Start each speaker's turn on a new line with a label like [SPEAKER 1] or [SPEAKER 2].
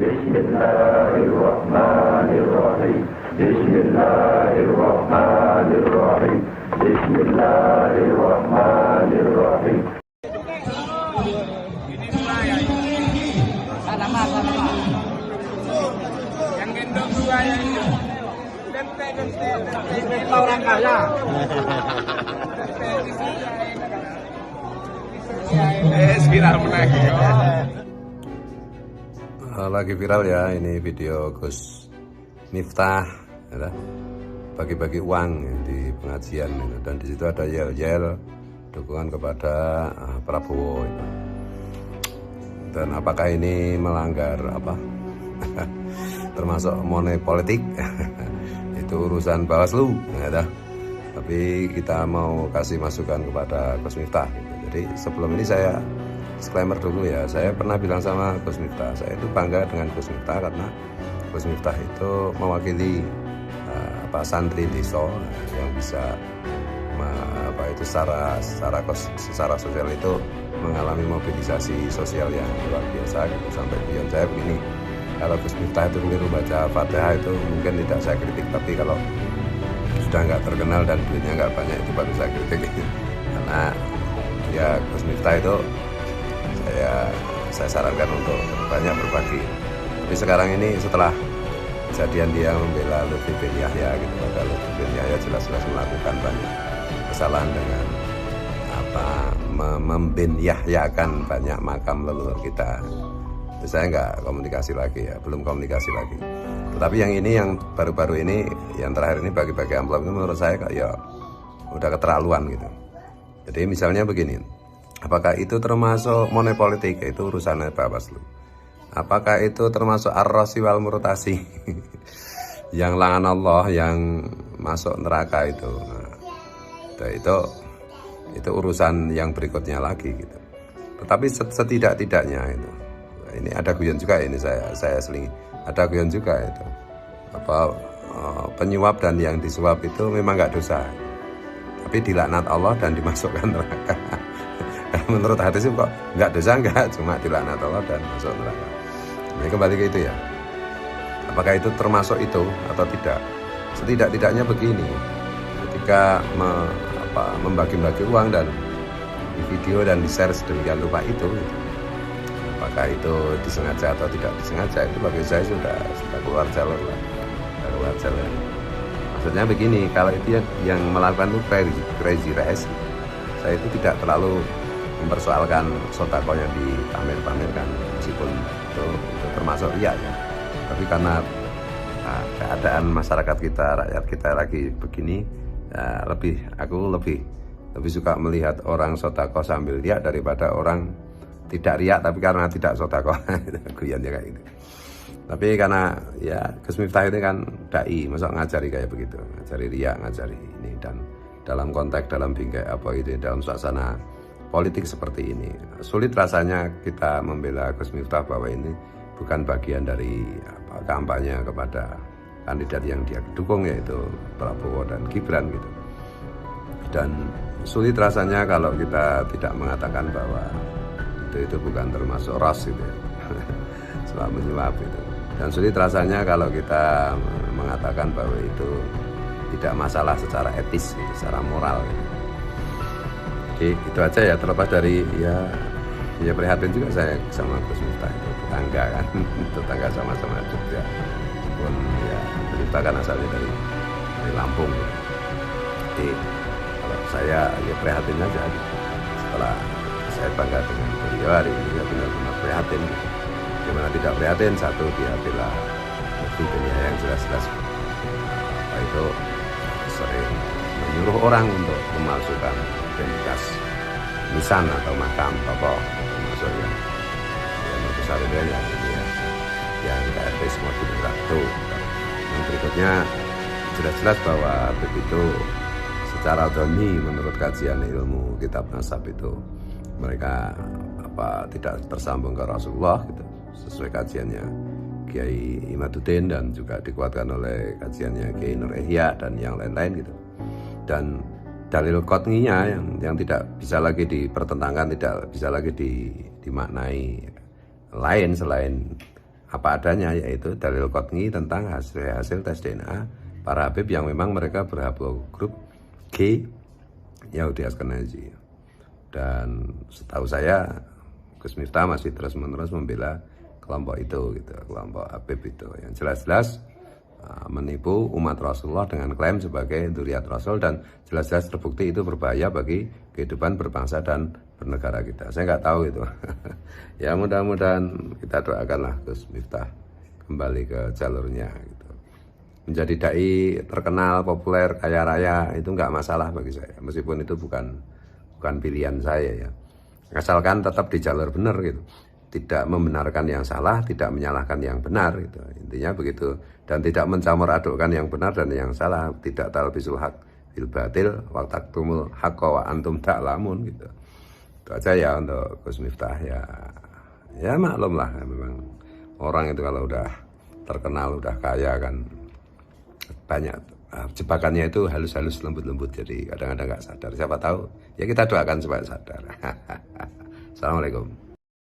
[SPEAKER 1] Bismillahirrahmanirrahim. Bismillahirrahmanirrahim. Bismillahirrahmanirrahim.
[SPEAKER 2] Sana yang gendong dua yang itu. Kita orang kaya. Viral menang.
[SPEAKER 3] Lagi viral ya ini video Gus Miftah ya, bagi-bagi uang ya, di pengajian gitu. Dan di situ ada yel-yel dukungan kepada Prabowo itu. Dan apakah ini melanggar apa termasuk money politik itu urusan Bawaslu ya, tapi kita mau kasih masukan kepada Gus Miftah gitu. Jadi sebelum ini saya disclaimer dulu ya, saya pernah bilang sama Gus Miftah, saya itu bangga dengan Gus Miftah karena Gus Miftah itu mewakili santri desa yang bisa secara sosial itu mengalami mobilisasi sosial yang luar biasa gitu. Sampai beyond saya begini, kalau Gus Miftah itu keliru baca Fatihah itu mungkin tidak saya kritik, tapi kalau sudah nggak terkenal dan duitnya nggak banyak itu baru saya kritik gitu. Karena ya Gus Miftah itu saya sarankan untuk banyak berbagi. Tapi sekarang ini setelah kejadian dia membela Lutfi bin Yahya gitu, padahal Lutfi bin Yahya jelas-jelas melakukan banyak kesalahan dengan membin-yahyakan banyak makam leluhur kita. Itu saya nggak komunikasi lagi ya, belum komunikasi lagi. Tetapi yang ini, yang baru-baru ini, yang terakhir ini bagi-bagi amplop itu menurut saya ya udah keterlaluan gitu. Jadi misalnya begini, apakah itu termasuk money politik? Itu urusannya Bawaslu. Apakah itu termasuk ar-rasi wal murtasi? Yang langan Allah, yang masuk neraka itu. Nah, itu urusan yang berikutnya lagi gitu. Tetapi setidak-tidaknya itu, ini ada guyon juga ini saya selingi. Ada guyon juga itu. Penyuap dan yang disuap itu memang nggak dosa. Tapi dilaknat Allah dan dimasukkan neraka. Menurut hadis kok nggak dosa, nggak, cuma dilaknat Allah dan masuk neraka. Nah, kembali ke itu ya. Apakah itu termasuk itu atau tidak? Setidak-tidaknya begini, ketika membagi-bagi uang dan di video dan di-share sedemikian rupa itu, apakah itu disengaja atau tidak disengaja, itu bagi saya sudah keluar jalur lah, keluar jalur. Maksudnya begini, kalau itu yang melakukan itu crazy race, saya itu tidak terlalu mempersoalkan sodako yang dipamer-pamerkan, meskipun itu termasuk riya ya. Tapi karena keadaan masyarakat kita, rakyat kita lagi begini, aku lebih suka melihat orang sodako sambil riya daripada orang tidak riya tapi karena tidak sodako. Guyannya kayak gitu. Tapi karena ya Gus Miftah itu kan dai, masa ngajari kayak begitu, ngajari riya, ngajari ini, dan dalam konteks, dalam bingkai dalam suasana politik seperti ini, sulit rasanya kita membela Gus Miftah bahwa ini bukan bagian dari kampanye kepada kandidat yang dia dukung, yaitu Prabowo dan Gibran gitu. Dan sulit rasanya kalau kita tidak mengatakan bahwa itu bukan termasuk ras gitu ya. Soal menyuap itu. Dan sulit rasanya kalau kita mengatakan bahwa itu tidak masalah secara etis gitu, secara moral gitu. Jadi itu aja ya, terlepas dari ya prihatin juga saya sama Gus Miftah, itu tetangga kan, tetangga sama-sama Jogja, pun ya Miftah kan asalnya dari Lampung gitu. Jadi kalau saya ya prihatin aja gitu. Setelah saya bangga dengan beliau hari ini, ya benar-benar prihatin gitu. Gimana tidak prihatin, satu dia bela buktinya yang jelas-jelas itu sering menyuruh orang untuk memalsukan identitas nisan atau makam tokoh, termasuk yang besar itu ya, yang KRT semua itu. Yang berikutnya jelas-jelas bahwa begitu secara doni menurut kajian ilmu kitab nasab itu mereka tidak tersambung ke Rasulullah gitu, sesuai kajiannya Kiai Imaduddin dan juga dikuatkan oleh kajiannya Kiai Nur Ihya dan yang lain-lain gitu. Dan dalil qat'iynya yang tidak bisa lagi dipertentangkan, tidak bisa lagi dimaknai lain selain apa adanya, yaitu dalil qot'i tentang hasil tes DNA para Habib yang memang mereka berhaplogrup G Yahudi Ashkenazi. Dan setahu saya Gus Miftah masih terus-menerus membela kelompok itu gitu, kelompok Habib itu yang jelas-jelas menipu umat Rasulullah dengan klaim sebagai dzurriyyat Rasul, dan jelas-jelas terbukti itu berbahaya bagi kehidupan berbangsa dan bernegara kita. Saya nggak tahu itu. Ya mudah-mudahan kita doakanlah Gus Miftah kembali ke jalurnya gitu. Menjadi dai terkenal, populer, kaya raya itu nggak masalah bagi saya, meskipun itu bukan pilihan saya ya. Asalkan tetap di jalur benar gitu. Tidak membenarkan yang salah, tidak menyalahkan yang benar gitu. Intinya begitu, dan tidak mencampur adukkan yang benar dan yang salah, tidak talbisul haq bil batil wa taktumul haqqa wa antum ta'lamun gitu. Itu aja ya untuk Gus Miftah ya. Ya maklum lah, memang orang itu kalau udah terkenal, udah kaya kan banyak jebakannya itu halus-halus, lembut-lembut, jadi kadang-kadang nggak sadar. Siapa tahu ya kita doakan supaya sadar. Assalamualaikum.